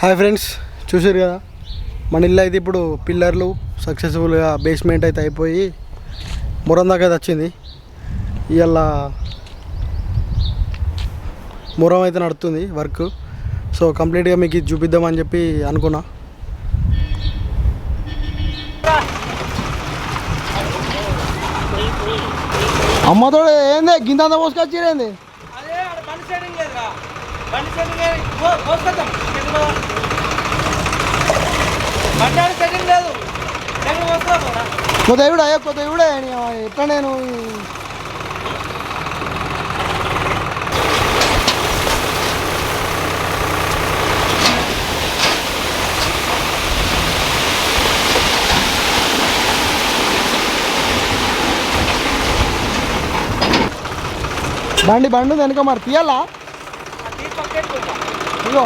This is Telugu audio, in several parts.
హాయ్ ఫ్రెండ్స్, చూసారు కదా మన ఇల్లు అయితే ఇప్పుడు పిల్లర్లు సక్సెస్ఫుల్గా బేస్మెంట్ అయితే అయిపోయి మొరం దాకా అయితే వచ్చింది. ఇవాళ మొరం అయితే నడుస్తుంది వర్క్. సో కంప్లీట్గా మీకు ఇది చూపిద్దామని చెప్పి అనుకున్నా. అమ్మతో ఏంది గింత పోసుకొచ్చేది? కొద్దిగా అయ్యా కొద్దిగా ఎట్లా నేను బండి వెనుక మరి తీయాలా? ఇగో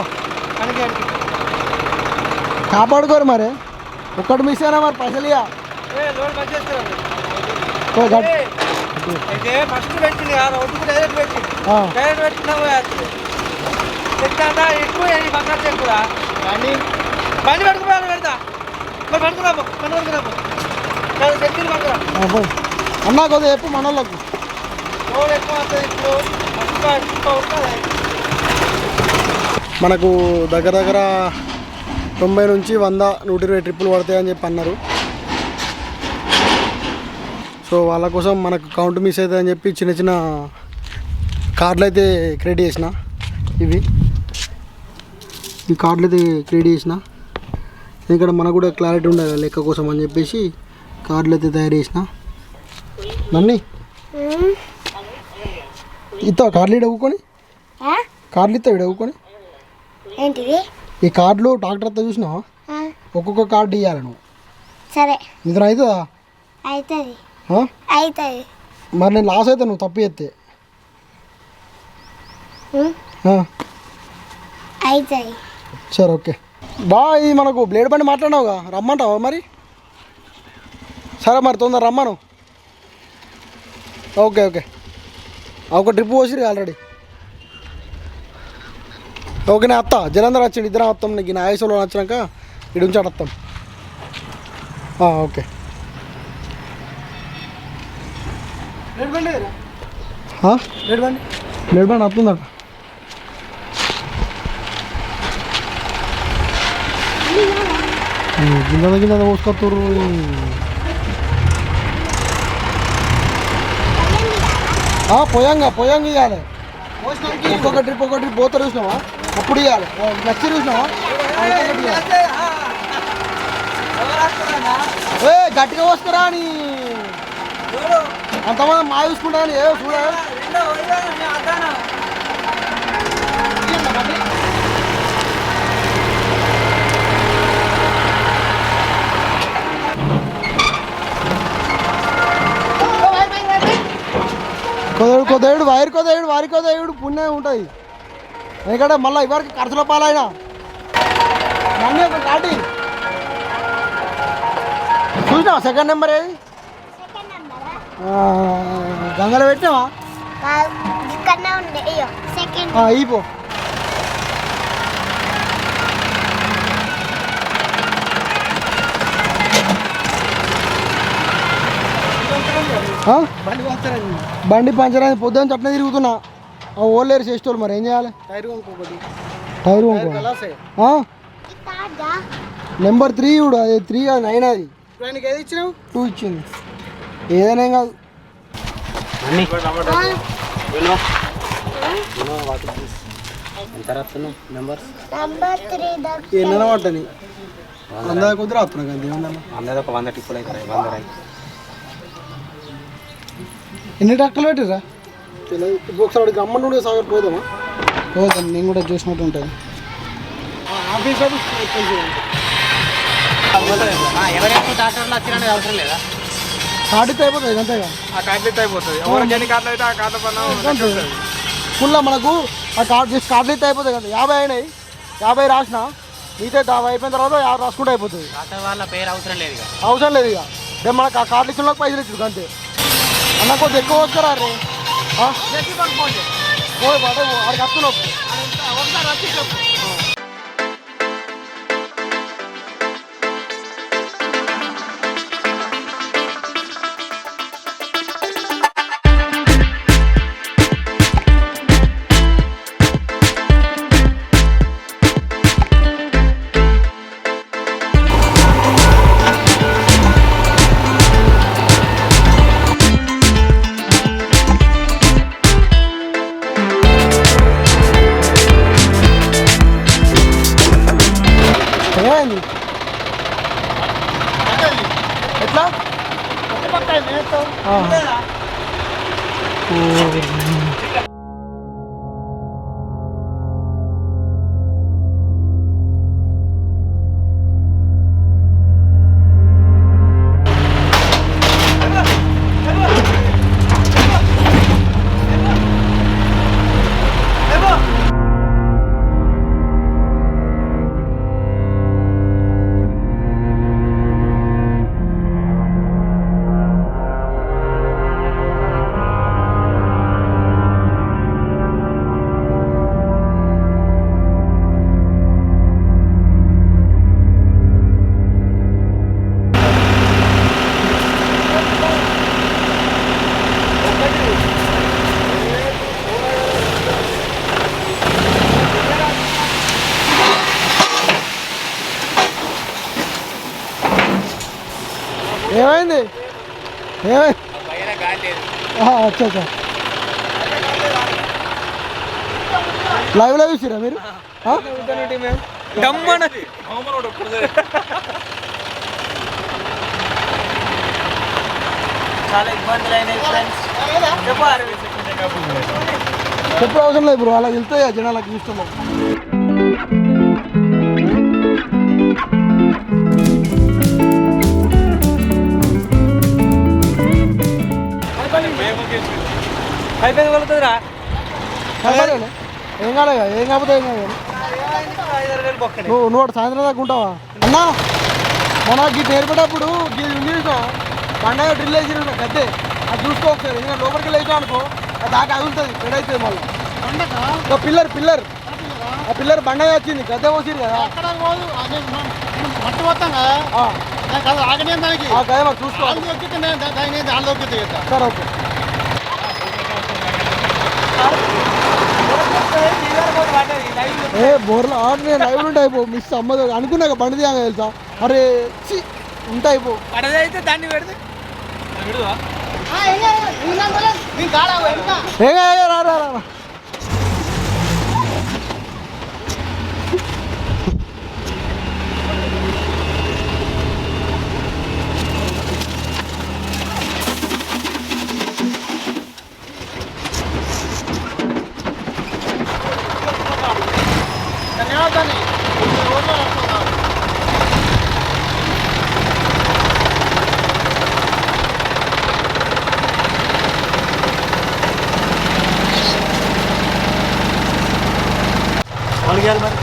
కాపాడుకోరు మరి, ఒక్కటి మిస్ అయినా మరి పైసలు ఇక అన్నా కొద్దిగా చెప్పు మన వాళ్ళకు. మనకు దగ్గర దగ్గర 90 నుంచి 100 120 ట్రిప్పులు పడతాయని చెప్పి అన్నారు. సో వాళ్ళ కోసం మనకు కౌంట్ మిస్ అవుతుంది అని చెప్పి చిన్న చిన్న కార్డులు అయితే క్రియేట్ చేసిన. ఈ కార్డులు అయితే క్రియేట్ చేసిన, ఇక్కడ మనకు కూడా క్లారిటీ ఉండాలి లెక్క కోసం అని చెప్పేసి కార్డులు అయితే తయారు చేసిన. నన్ను ఇస్తావు కార్డులు ఇవ్వకొని, కార్డులు ఇస్తావు ఇవ్వకొని. ఏంటిది ఈ కార్డులు డాక్టర్ అంతా చూసినావా? ఒక్కొక్క కార్డు ఇవ్వాలి నువ్వు. సరే నిద్ర అవుతుందా? అవుతుంది. మరి నేను లాస్ అవుతా నువ్వు తప్పు చేస్తే. అవుతుంది. సరే ఓకే ఇది మనకు బ్లేడ్ బండి మాట్లాడినావుగా, రమ్మంటావా మరి? సరే మరి తొందర రమ్మను. ఓకే ఒక ట్రిప్ పోసిరు ఆల్రెడీ. ఓకే నేను వస్తా, జలంధర్ వచ్చిండు, ఇద్దరం వస్తాం. నీకు నా ఆయుసంలో వచ్చినాక ఇటు నుంచి వస్తాం. ఓకే బ్లేడ్ బండి వస్తుందట. కింద పోసుకొస్తారు. పోయాంగా ఇవ్వాలి. ఒక్కొక్క ట్రిప్ పోతారు చూసినావా? అప్పుడు ఇవ్వాలి. నచ్చి చూసినావా? గట్టిగా పోసుకురా అని అంతమంది మా చూసుకుంటా అని చూడ. కొదేవుడు వారి కొదేవుడు పుణ్యం ఉంటుంది. ఎందుకంటే మళ్ళీ ఇవరికి ఖర్చుల పాలైనా నన్ను ఒక కాటి చూసినావా? సెకండ్ నెంబర్ ఏది? గంగలో పెట్టినావా? ఇపో బండి పంచర్ అయింది. పొద్దున్న చట్న తిరుగుతున్నా, ఓలేరు చేసేటోళ్ళు. మరి ఏం చేయాలి? టైర్ నెంబర్ 3 ఇవ్వడు. అది 3 కాదు 9. అది ఏది ఇచ్చినావు? 2 ఇచ్చింది. ఏదైనా ఏం కాదు. ఎన్న పట్టని అందా కొద్ది రాస్తున్నా కదా. ఎన్ని ట్రక్కులు పెట్టిరా? ఒకసారి అడిగి అమ్మ సాగర్ పోదాం. నేను కూడా చూసినట్టు ఉంటుంది. కార్డు అయిపోతుంది అంతేగా. ఫుల్ మనకు ఆ కార్డు జస్ట్ కార్డులు అయితే అయిపోతాయి కదా. 50 అయినాయి, 50 రాసిన. మిగతా 50 అయిపోయిన తర్వాత 50 రాసుకుంటే అయిపోతుంది. అవసరం లేదు ఇక. మనకు ఆ కార్డులు ఇచ్చిన పైసలు ఇచ్చింది అంతే. అన్న కొంచెం ఎక్కువ వస్తారా రే? ఆడికి వస్తున్నావు. ఎట్లా ఏమైంది అచ్చా అచ్చా లైవ్ లో చూసిరా మీరు చాలా ఇబ్బందులు అయినాయి ఫ్రెండ్స్. చెప్పు అవసరం లేదు బ్రో, అలా వెళ్తాయి జనాలకు చూస్తున్నాం. అయిపోయింది కొలుతుందిరా. ఏం కాలేదు ఏం కాకపోతే ఏం కాదు. నువ్వు సాయంత్రం దాకా ఉంటావా అన్నా? మనకి నేర్పేటప్పుడు పండగ డ్రిల్ వేసి గద్దే అది చూసుకో ఒకసారి. ఎందుకంటే లోపలికి వెళ్ళి అనుకో అది దాకా అదులుతుంది పెడ్ అవుతుంది. మళ్ళీ పిల్లర్ ఆ పిల్లర్ బండగా వచ్చింది గద్దె పోసిరు కదా గదే మరి చూసుకో. సరే ఓకే. బోర్లో నేను లైవ్ ఉంటాయి పో మిస్ అమ్మదు అనుకున్నాక బండి దిగా తెలుసా. అరే ఉంటాయి పో అయితే దాన్ని పెడితే రా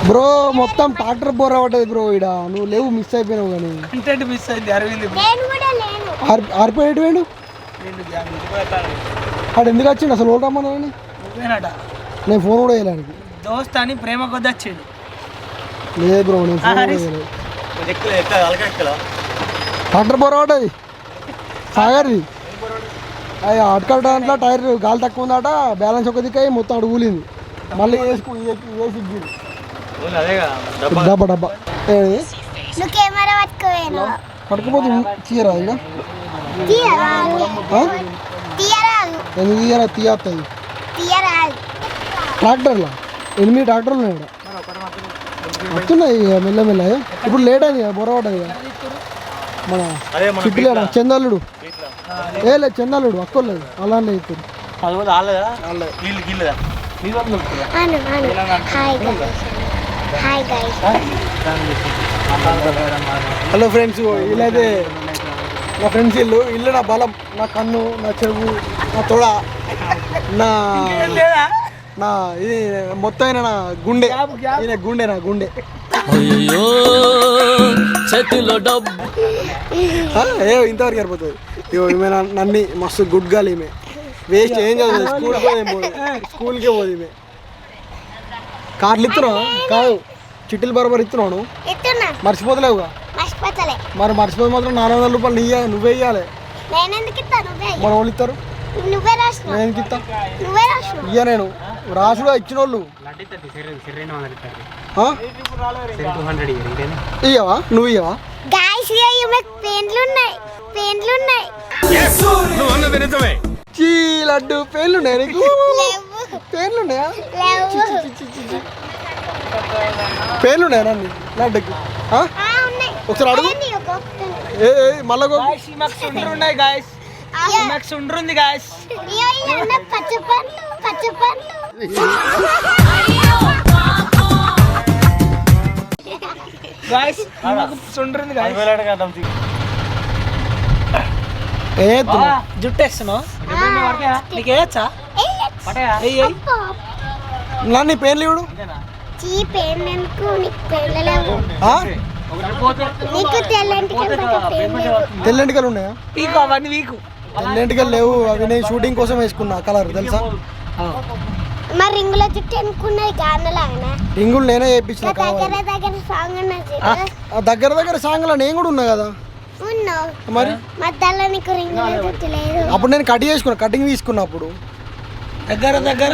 బ్రో మొత్తం ట్రాక్టర్ బోర్ అవ్వటది బ్రో. ఇడ నువ్వు లేవు మిస్ అయిపోయినావు. కానీ ఇంటెంట్ మిస్ అయింది. అరవింద్ ఆరిపోయేటి వేడు అక్కడ ఎందుకు వచ్చిండు అసలు? ఓల్ రమ్మని నువ్వేనట. నేను ఫోన్ కూడా వేయడానికి దోస్త్ అని ప్రేమ కొద్ది వచ్చాడు. లేదు బ్రో నేను ఫోన్ కూడా వేయలేదు. ట్రాక్టర్ బోర్ అవ్వటది సాగర్ది. అది అటుకల దాంట్లో టైర్ గాలి తక్కువ ఉందట. బ్యాలెన్స్ ఒక దిక్కాయి మొత్తం అటు ఊలింది. మళ్ళీ డబ్బా పట్టుకుపోతే తీయరా ఇక ఎందుకు తీయరా? తీయస్తాయి ట్రాక్టర్లా 8 ట్రాక్టర్లు ఉన్నాయి ఇక్కడ. వస్తున్నాయి మెల్లమెల్ల. ఇప్పుడు లేట్ అయింది కదా బొరవటది కదా మన చుట్టూ చందల్లుడు. లేదు చందల్లుడు అక్కర్లేదు అలానే ఇస్తారు. హలో ఫ్రెండ్స్, వీళ్ళైతే నా ఫ్రెండ్స్ ఇల్లు నా బలం, నా కన్ను, నా చెవు, నా తొడ, నా ఇది మొత్తం అయినా నా గుండె. ఈయన గుండె నా గుండె. ఇంతవరకు సరిపోతుంది. ఈమె నన్ను మస్తు గుడ్ గాలి. ఈమె వేస్ట్ ఏం చదువుతుంది. స్కూల్కే పోదు ఈమె. కార్లు ఇస్తున్నావు కాదు, చిట్టీలు బరోబర్ ఇస్తున్నాను. మర్చిపోతలేవుగా? మరి మర్చిపోతే మాత్రం 400 రూపాయలు నువ్వే ఇవ్వాలి. మన వాళ్ళు ఇస్తారు, నేను ఇస్తా. ఇయ్య నేను రాసుగా ఇచ్చిన వాళ్ళు ఇయ్యవా? నువ్వు ఇయ్యవా? చీ లడ్డు పేర్లున్నాయా నీకు? పేర్లున్నాయా? పేర్లున్నాయా నన్ను లడ్డుకి? ఒకసారి అడుగు. ఏ మళ్ళా గాయస్ మాకు సుండ్రు ఉన్నాయి గాయస్ మాకు సుండ్రు ఉంది గాయస్ పచ్చపండ్లు గాయస్ మాకు సుండ్రు ఉంది గాయస్ జుట్టు వేస్తున్నావు నీకు వేయచ్చా నీ పేర్లు ఇవ్వడు తెల్లెంటికలు ఉన్నాయా? వీకు అవన్నీ వీకు తెల్లెంటికలు లేవు, అవి నేను షూటింగ్ కోసం వేసుకున్నా కలర్ తెలుసా? మరి రింగుల చుట్టూ ఎన్నుకున్నది గానలాగనా? రింగులు నేనే వేయించిన. దగ్గర సాంగ్ ఉన్నది దగ్గర సాంగ్లో నేను కూడా ఉన్నా కదా మరి. మధ్యలో నీకు రింగుల చుట్టూ లేదు. అప్పుడు నేను కట్ చేసుకున్నా, కటింగ్ తీసుకున్నా. అప్పుడు దగ్గర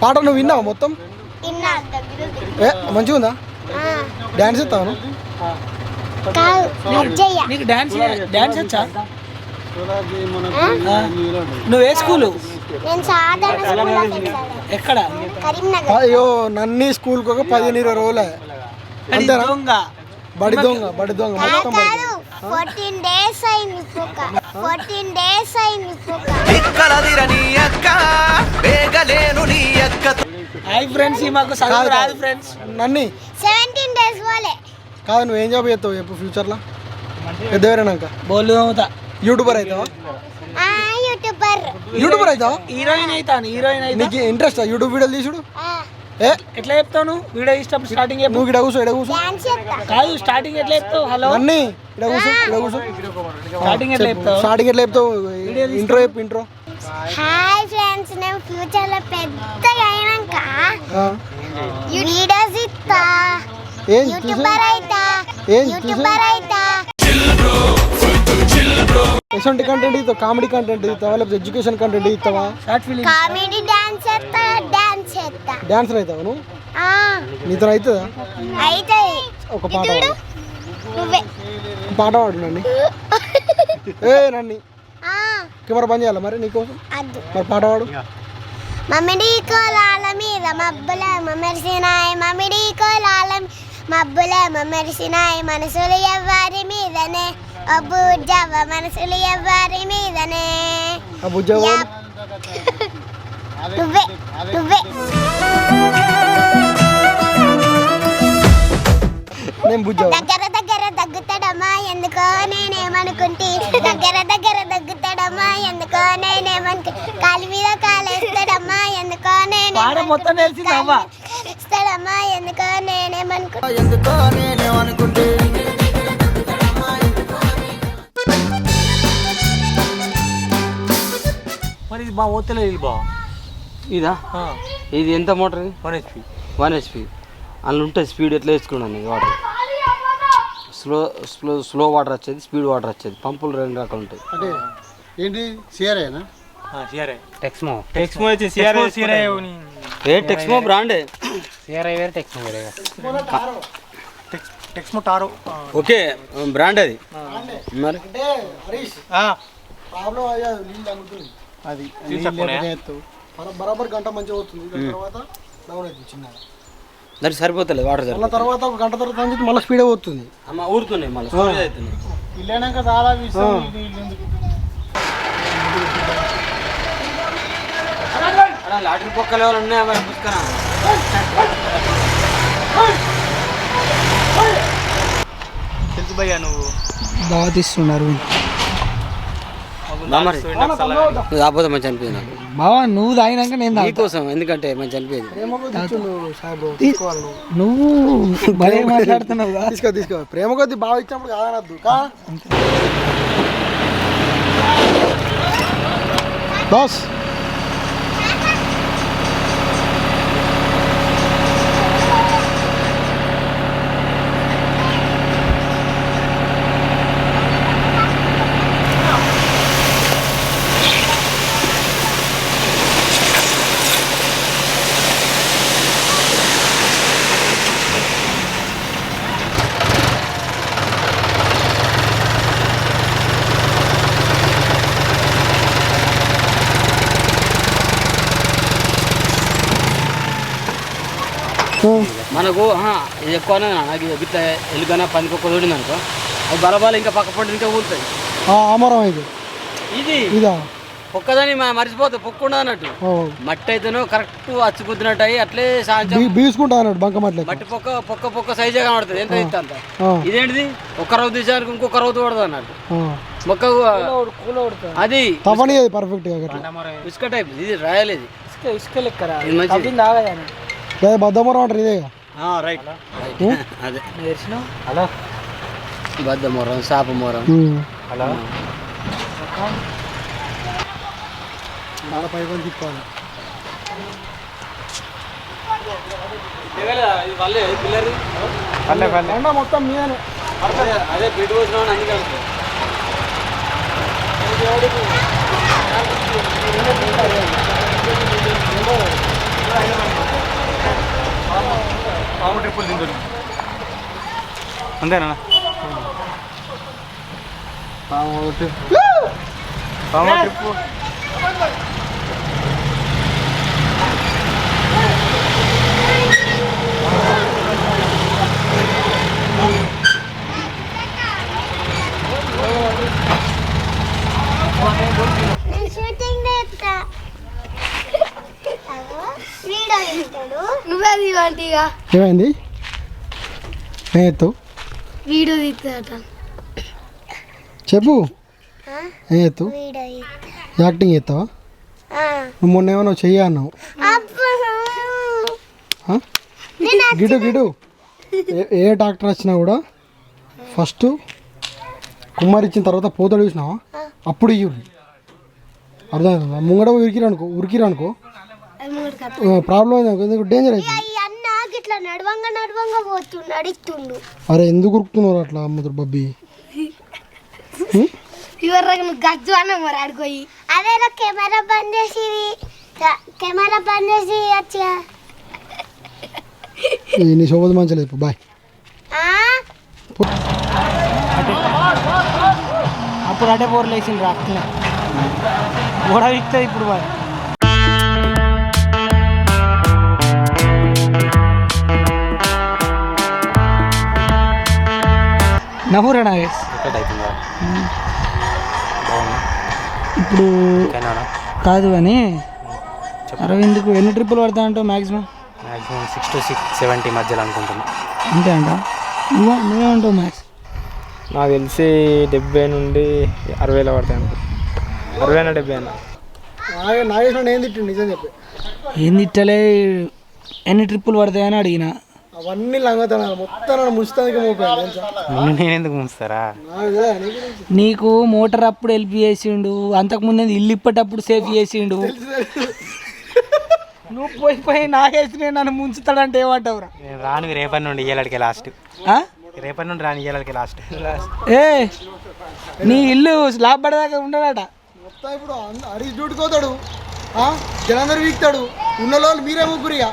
పాట నువ్వు విన్నావా మొత్తం? మంచిగా ఉందా? డాన్స్ ఇస్తాను. నీకు డాన్స్ వచ్చా? నువ్వు ఏ స్కూలు? ఎక్కడ? అయ్యో నన్ను స్కూల్కి ఒక 15-20 రోజులే అంతేనా? బడి దొంగ మొత్తం 14 days అయింది. 14 days అయింది. హాయ్ ఫ్రెండ్స్, మాకు చదువు రాదు ఫ్రెండ్స్. నన్ను 17 days వాళ్ళే కాదు. నువ్వు ఏం జాబ్ చేస్తావు చెప్పు ఫ్యూచర్లో? పెద్దవేరేనాక బోలు అవుతా. యూట్యూబర్ అవుతావా? యూట్యూబర్ అవుతావా? హీరోయిన్ అవుతాను. నీకు ఇంట్రెస్ట్ యూట్యూబ్ వీడియోలు తీసుడు? ఎట్లా చెప్తావు వీడియో ఇష్టం? స్టార్టింగ్ నువ్వు ఇక్కడ కూర్చో కాదు, స్టార్టింగ్ ఎట్లా చెప్తావు? హలో అన్నీ ఇక్కడ కూర్చో. స్టార్టింగ్ ఎట్లా చెప్తావు? ఇంట్రో. హాయ్ ఫ్రెండ్స్, నేను ఫ్యూచర్ లో పెద్దగా అయినాక వీడియోస్ ఇస్తా. యూట్యూబర్ అయితా. ఎటువంటి కంటెంట్ ఇస్తావు? కామెడీ కంటెంట్ ఇస్తావా లేకపోతే ఎడ్యుకేషన్ కంటెంట్ ఇస్తావా? కామెడీ డాన్స్ చేస్తా. డాన్సర్ అవుతావా నువ్వు? నీతో అవుతుందా? ఒక పాట పాడు నన్ను. నన్ను కెమెరా బంద్ చేయాలా మరి నీకోసం? మరి పాట పాడు. మమ్మిడి కోలాల మీద మబ్బులేమ మెరిసినాయి. మమ్మిడి కోలాల మబ్బులేమ మెరిసినాయి. మనసులు ఎవ్వరి మీదనే బుజ్జవ్వ, మనసులు ఎవ్వరి మీదనే. నువ్వే నేను బుజ్జవ్వ. దగ్గర దగ్గుతాడమ్మా ఎందుకో నేనేమనుకుంటే. దగ్గర దగ్గుతాడమ్మా ఎందుకో నేనేమనుకు. కాలు మీద కాలేస్తాడమ్మా ఎందుకో నేనేస్తాడమ్మా ఎందుకో నేనేమనుకుంటే. మరి ఇది బా ఓతలే బా. ఇదా? ఇది ఎంత మోటార్? 1 HP. అందులో ఉంటుంది స్పీడ్. ఎట్లా వేసుకున్నాను వాటర్? స్లో వాటర్ వచ్చేది, స్పీడ్ వాటర్ వచ్చేది. పంపులు 2 రకాలు ఉంటాయి. అంటే ఏంటి? సిఆర్ఐనా? టెక్స్మో టెక్స్మో బ్రాండే. టెక్స్మో టారో. ఓకే బ్రాండ్ అది. మరి ప్రాబ్లం అది బరాబర్ గంట మంచిగా అవుతుంది. తర్వాత డౌన్ అవుతుంది చిన్నగా. దానికి సరిపోతలేదు వాటర్. తర్వాత ఒక గంట తర్వాత మళ్ళీ స్పీడ్ అవుతుంది. ఊరుతున్నాయి మళ్ళీ స్టోరేజ్ అవుతుంది. లాటరీ పొక్కలు ఎవరు ఉన్నాయా మరి? పుష్కరా తెలుసు భయ్యా, నువ్వు బాగా తీస్తున్నారు రాకపోతే మంచి అనిపించింది నాకు. బావా నువ్వు తాగినాక నేను నీకోసం, ఎందుకంటే మంచి అనిపించింది. నువ్వు భలే మాట్లాడుతున్నావు. తీసుకో ప్రేమ కొద్ది బాగా ఇచ్చినప్పుడు కాదనద్దు. బాస్ మనకు ఇది ఎక్కువనే నాకు ఇట్లా ఎలుకన పందికొక్క చూడింది అనుకో అది బలబాలు ఇంకా పక్క పంట ఇంకా ఊరుతుంది. ఆమరం ఇది ఇది ఇదా పొక్కదని మర్చిపోతుంది పొక్కుండా అన్నట్టు. మట్టి అయితేనో కరెక్ట్ అచ్చుకుద్దినట్టు అయ్యి అట్లే సాయంత్రం బీసుకుంటా అన్నట్టు బంక మట్టి మట్టి పొక్క సైజే కనబడుతుంది. ఎంత ఇంత అంత. ఇదేంటిది ఒక్క రవ్వు తీసానికి ఇంకొక రవ్వు పడుతుంది అన్నట్టు. మొక్క అది పర్ఫెక్ట్ ఇసుక టైప్. ఇది రాయలు ఇది ఇసుక లెక్క బద్దమరం అంటారు ఇదే. రైట్ అదే హలో బద్దమరం సాపమరం. హలో తిప్పాలి మొత్తం మీదనే అదే బిడ్డు వచ్చిన అన్ని కలుగుతాయి. ట్రిప్పులు తింటుంది అంతేనా? ట్రిప్పు ఏమైంది? వీడియో తీస్తాట చెప్పు. యాక్టింగ్ చేస్తావా? నువ్వు మొన్న ఏమన్నా చెయ్య అన్నావు. గిడు గిడు ఏ డాక్టర్ వచ్చినా కూడా ఫస్ట్ కుమ్మరిచ్చిన తర్వాత పోతాడు చూసినావా అప్పుడు ఇవ్వండి. అర్థం ముంగడ ఉరికిరనుకో ప్రాబ్లం అయింది, డేంజర్ అవుతుంది. అరే ఎందుకు ఉరుకుతున్నారు అట్లా అమ్ముతారు బబ్బీ? గజ్జు అన్న మరి ఆడుకోయి అదే కెమెరా బంద్ చేసి వచ్చా నీ శోభది మంచి లేదు. బాయ్. అప్పుడు అటే బోర్లు వేసిండ్రు అట్లా గోడ విక్తుంది ఇప్పుడు బాయ్. నవ్వురా ఇప్పుడు కాదు కానీ అరవింద్కు ఎన్ని ట్రిప్పులు పడతా అంటావు? మ్యాక్సిమం 6 to 70 మధ్యలో అనుకుంటున్నా. అంతే అంట. నువ్వే ఉంటావు మ్యాక్స్? నాకు తెలిసి 70 నుండి 60 పడతాయి అనుకో. 60 70 నాగేశ్వర ఏం తిట్టిండు నిజం చెప్పి? ఏం తిట్టలే, ఎన్ని ట్రిప్పులు పడతాయని అడిగిన. అవన్నీ లంగతనాలు మొత్తం ముంచుతానికి నేను ఎందుకు ముంచుతారా? నీకు మోటార్ అప్పుడు హెల్ప్ చేసిండు, అంతకుముందు ఇల్లు ఇప్పటప్పుడు సేఫ్ చేసిండు. నువ్వు పోయి నాగేసి నన్ను ముంచుతాడంటే ఏమంటావురా? నేను రాను రేపటి నుండి ఇయ్యాలడికి లాస్ట్. రేపటి నుండి రాని ఇయ్యాలడికి లాస్ట్. ఏ నీ ఇల్లు స్లాబ్ పడదాకా ఉండదట. మొత్తం ఇప్పుడు హరీష్ డ్యూటీకి పోతాడు, జలందరూ వీక్తాడు, ఉన్న వాళ్ళు మీరే ముగ్గురిగా.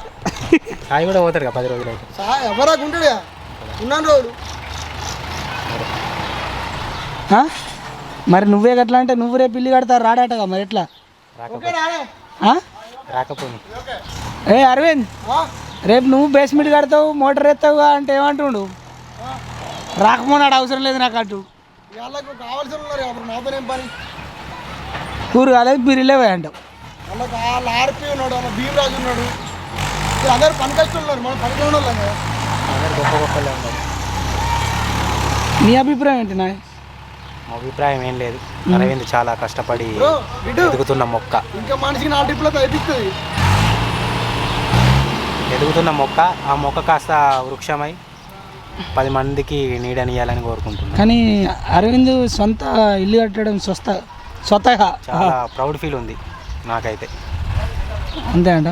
సాయి కూడా పోతాడు కదా 10 రోజులు అయితే. ఎవరాకు ఉంటాడు ఉన్న రోజులు. మరి నువ్వే గట్లా అంటే నువ్వు రేపు ఇల్లు కడతారు రాడటగా మరి ఎట్లా? రాకపోయి ఏ అరవింద్ రేపు నువ్వు బేస్మెంట్ కడతావు మోటార్ ఎత్తావుగా అంటే ఏమంటుండు? రాకపోనాడు అవసరం లేదు నాకు అటు కావాల్సిన ఉన్నారు అప్పుడు నాతో ఏం పని? కూరు కాలేదు బిర్రెలే పోయి అంటావు. వాళ్ళకి వాళ్ళు ఆర్పి ఉన్నాడు, వాళ్ళ భీమరాజు ఉన్నాడు, అందరు పని కష్టం ఉన్నారు. మనం పని వాళ్ళం కదా. గొప్ప గొప్పలే ఉన్నారు. నీ అభిప్రాయం ఏంటి? నా అభిప్రాయం ఏం లేదు. అరవింద్ చాలా కష్టపడి ఎదుగుతున్న మొక్క. ఇంకా మనిషికి 4 ట్రిప్పులు అయిపోతుంది. ఎదుగుతున్న మొక్క, ఆ మొక్క కాస్త వృక్షమై 10 మందికి నీడనియాలని కోరుకుంటున్నాను. కానీ అరవింద్ సొంత ఇల్లు కట్టడం స్వతహా చాలా ప్రౌడ్ ఫీల్ ఉంది నాకైతే. అంతే అంట.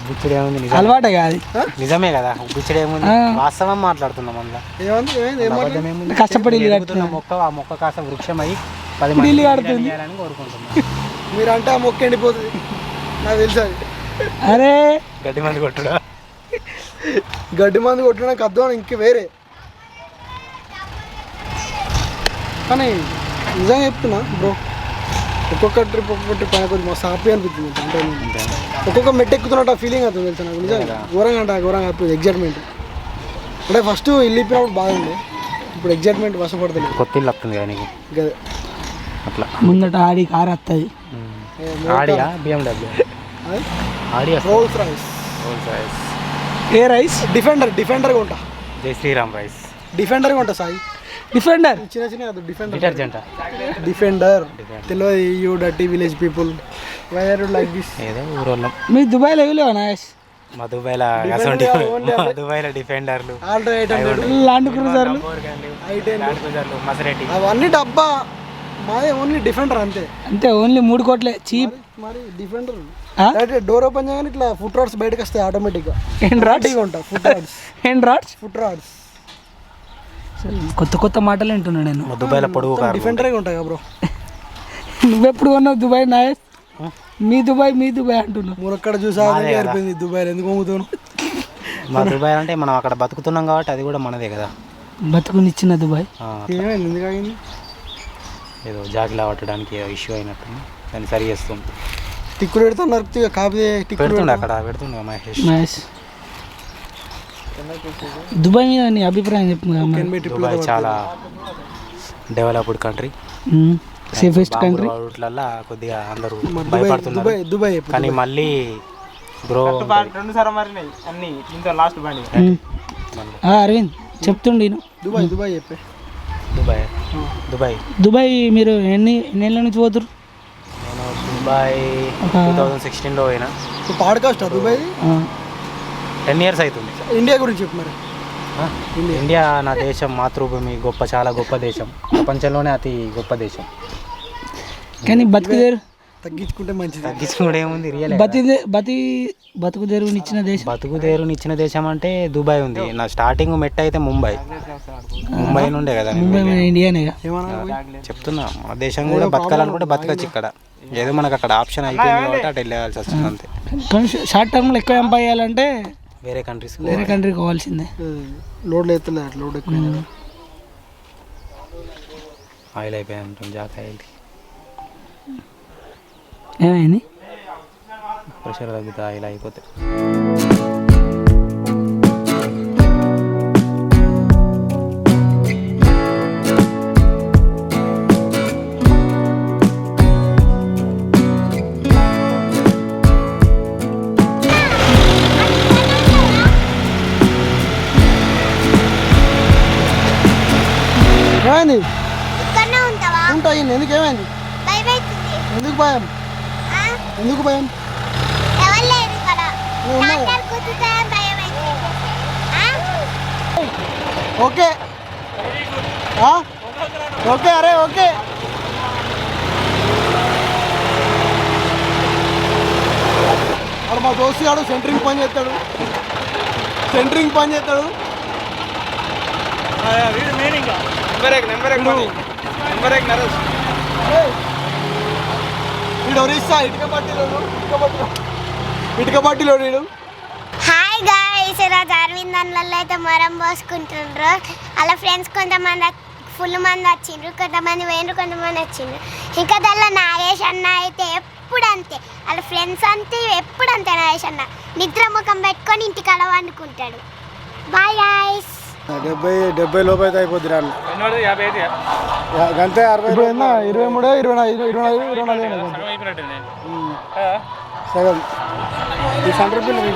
బుచ్చుడు ఏముంది, అలవాటే కాదు, నిజమే కదా. బుచ్చుడు ఏముంది, వాస్తవం మాట్లాడుతున్నాం. అందులో కష్టపడి ఎదుగుతున్న మొక్క, ఆ మొక్క కాస్త వృక్షమై 10 మందికి నీడనియాలని కోరుకుంటున్నాను. మీరంటే ఆ మొక్క ఎండిపోతుంది నాకు తెలుసు. అరే గడ్డి మంది కొట్టుడా? గడ్డి మంది కొట్టడానికి అర్థం ఇంక వేరే. కానీ నిజంగా చెప్తున్నా బ్రో, ఒక్కొక్క ట్రిప్ కొంచెం మస్తు హ్యాపీ అనిపిస్తుంది అంటే ఒక్కొక్క మెట్టు ఎక్కుతున్నట్టు ఫీలింగ్ అవుతుంది తెలుసు నాకు నిజంగా ఘోరంగా హ్యాపీ ఎగ్జైట్మెంట్ అంటే ఫస్ట్ ఇల్లు ఇప్పినప్పుడు బాగుంది ఇప్పుడు ఎగ్జైట్మెంట్ వసపడుతుంది కొత్త ఇల్లు వస్తుంది కదా నీకు గదే అట్లా ముందట ఆడి కార్ వస్తుంది ఆడియా BMW ఆడియా రోల్స్ రైస్ ఏ రైస్ డిఫెండర్గా ఉంటా జై శ్రీరామ్ రైస్ డిఫెండర్గా ఉంటా సాయి డిఫెండర్ చిన్న డిఫెండర్ డిటర్జెంట్ డిఫెండర్ తెలియదు you dirty village people why are you like this ఏదో ఊరోళ్ళం మీ దుబాయ్లో ఇవ్వలేవా నాయస్ మా దుబాయ్లో డిఫెండర్లు ఆల్రెడీ 800 ల్యాండ్ క్రూజర్లు మసరెట్టి అవన్నీ డబ్బా మాదే ఓన్లీ డిఫెండర్ అంతే అంతే ఓన్లీ 3 కోట్లే చీప్ మరి డిఫెండర్ డోర్ ఓపెన్ చేయగానే ఇట్లా ఫుట్ రాడ్స్ బయటకు వస్తాయి ఆటోమేటిక్గా ఉంటా ఫుట్ రాడ్స్ కొత్త మాటలు వింటున్నా నేను మా దుబాయ్లో పొడుగు కారు డిఫెండర్గా ఉంటాయి బ్రో నువ్వెప్పుడు కొన్నావు దుబాయ్ నాయస్ మీ దుబాయ్ అంటున్నావు మూరక్కడ చూసా అయిపోయింది దుబాయ్లో ఎందుకు అమ్ముతాను మా దుబాయ్ అంటే మనం అక్కడ బతుకుతున్నాం కాబట్టి అది కూడా మనదే కదా బతుకునిచ్చిన దుబాయ్ ఏమైంది ఎందుకు ఆగింది ఏదో జాగిలా పట్టడానికి ఏదో ఇష్యూ అయినట్టు దాన్ని సరి చేస్తుంది టిక్కులు పెడుతున్నారు కాకపోతే పెడుతుండే అక్కడ పెడుతుండే మహేష్ దుబాయ్ మీద నీ అభిప్రాయం చెప్పు దుబాయ్ చాలా డెవలప్డ్ కంట్రీ సేఫెస్ట్ కంట్రీ రూట్లల్లో కొద్దిగా అందరూ భయపడుతున్నారు దుబాయ్ కానీ మళ్ళీ బ్రో 2 సార్లు మారినాయి అన్ని ఇంత లాస్ట్ బండి అరవింద్ చెప్తుండి దుబాయ్ చెప్పే దుబాయ్ మీరు ఎన్ని ఏళ్ళ నుంచి పోతురు నేను దుబాయ్ 2016లో పోయినా పాడ్కాస్ట్ దుబాయ్ 10 years అవుతుంది ఇండియా గురించి చెప్పు మరి ఇండియా నా దేశం మాతృభూమి చాలా గొప్ప దేశం ప్రపంచంలోనే అతి గొప్ప దేశం కానీ బతుకుదేరు తగ్గించుకుంటే మంచిది తగ్గించుకుంటే ఏముంది రియల్ బతుకుదేరునిచ్చిన దేశం అంటే దుబాయ్ ఉంది నా స్టార్టింగ్ మెట్ అయితే ముంబై నుండే కదా ఇండియానే చెప్తున్నా మన దేశం కూడా బతకాలనుకుంటే బతకచ్చు ఇక్కడ ఏదో మనకు అక్కడ ఆప్షన్ అయిపోయింది కాబట్టి అటు వెళ్ళాల్సి వస్తుంది అంతే షార్ట్ టర్మ్లో ఎక్కువ ఎంపాయాలంటే వేరే కంట్రీకి కావాల్సిందే లోడ్లు ఎత్తలే లోడ్ ఎక్కువ ఆయిల్ అయిపోయి ఉంటుంది ఆయిల్ ఏమైంది ప్రెషర్ తగ్గుతా ఆయిల్ అయిపోతే ఏమైంది ఇక్కడనే ఉంటావా ఉంటా ఎందుకు ఏమైంది ఎందుకు భయం ఎందుకు భయం ఎవరు లేరు ఇక్కడ నువ్వు ఉన్నావా? డాక్టర్ కూర్చుంటే భయం అవుతుంది ఓకే ఓకే అరే ఓకే వాడు మా దోస్తు గాడు సెంటరింగ్ పని చేస్తాడు వీడు ఒరిస్సా ఇటుక పట్టిలో వీడు హాయ్ గాయ్స్ ఈరోజు అరవింద్ అన్నల్లో అయితే మొరం పోసుకుంటుండ్రు అలా ఫ్రెండ్స్ కొంతమంది ఫుల్ మంది వచ్చిండ్రు కొంతమంది వేండ్రు కొంతమంది వచ్చిండ్రు ఇంకా దానిలో నాగేష్ అన్న అయితే ఎప్పుడు అంతే వాళ్ళ ఫ్రెండ్స్ అంతే ఎప్పుడు అంతే నాగేష్ అన్న నిద్ర ముఖం పెట్టుకొని ఇంటికి అలా వండుకుంటాడు బాయ్ గాయ్స్ 70 లోపు అయితే అయిపోద్ది రాను అంతే 60 23 24 సగం ఈ సెంటర్ పిల్లలు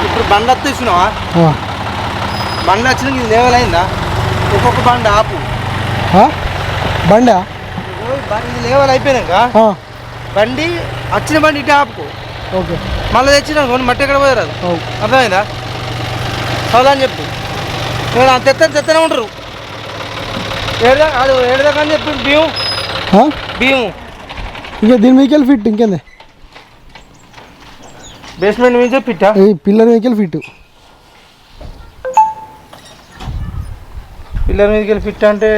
ఇప్పుడు బండి వస్తే ఇచ్చినావా బండి వచ్చిన ఇది లేవల్ అయిందా ఒక్కొక్క బండి ఆపు బండా ఇది లేవల్ అయిపోయినాక బండి వచ్చిన బండి ఇటే ఆపుకో ఓకే మళ్ళీ తెచ్చిన మట్టి ఎక్కడ పోయారు అర్థమైందా చదువు అని చెప్పు నేను తెత్తనే ఉంటారు ఏడుదాకా అని చెప్పి బియ్యం ఇంకా దీని వెహికల్ ఫిట్ ఇంకేంది బేస్మెంట్ మీద పిట్టా ఈ పిల్లర్ వెహికల్ ఫిట్ పిల్లర్ మీదకి ఫిట్ అంటే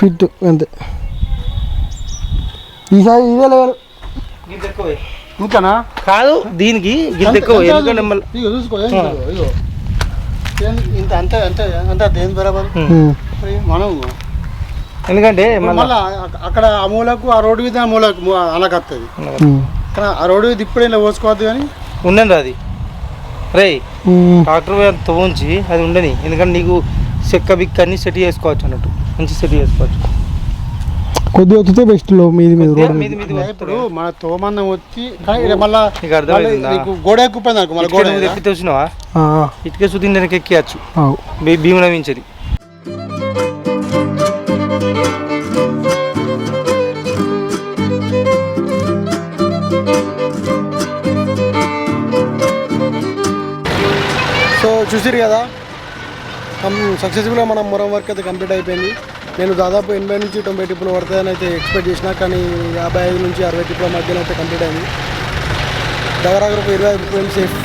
ఫిట్ అంతే ఈసారి ఇదే లెవెల్ ఇంకానా కాదు దీనికి గింత ఎక్కువ ఎందుకంటే మళ్ళీ ఇగో చూసుకో ఇగో ఇంత అంతే అంతే అంతే దేని బరాబర్ మనం ఎందుకంటే మళ్ళీ అక్కడ ఆ మూలకు ఆ రోడ్డు మీద ఆ మూలకు అలాగ వస్తుంది కానీ ఆ రోడ్డు మీద ఇప్పుడు ఇలా పోసుకోవద్దు కానీ ఉండండి అది రే ట్రాక్టర్ తోంచి అది ఉండని ఎందుకంటే నీకు చెక్క బిక్క అన్ని సెట్ చేసుకోవచ్చు అన్నట్టు మంచి సెట్ చేసుకోవచ్చు కొద్దిగా వచ్చితే బెస్ట్ లో మీది మీద రోడ్డు మీది మీది ఇప్పుడు మన తోమందం వచ్చి మళ్ళీ నీకు అర్థమైందా గోడ ఎక్కుపోయింది అనుకో మళ్ళీ గోడ ఎక్కితే వచ్చినావా ఇటుకే సుదీన్ దానికి ఎక్కియచ్చు భీముల మించది సో చూసిరు కదా సక్సెస్ఫుల్గా మన మొరం వర్క్ అయితే కంప్లీట్ అయిపోయింది. నేను దాదాపు 80 నుంచి 90 టిప్పులు పడతాయని అయితే ఎక్స్పెక్ట్ చేసిన, కానీ 55 నుంచి 60 టిప్పుల మధ్యలో అయితే కంప్లీట్ అయింది. దగ్గర 25 టిప్పులు సేఫ్.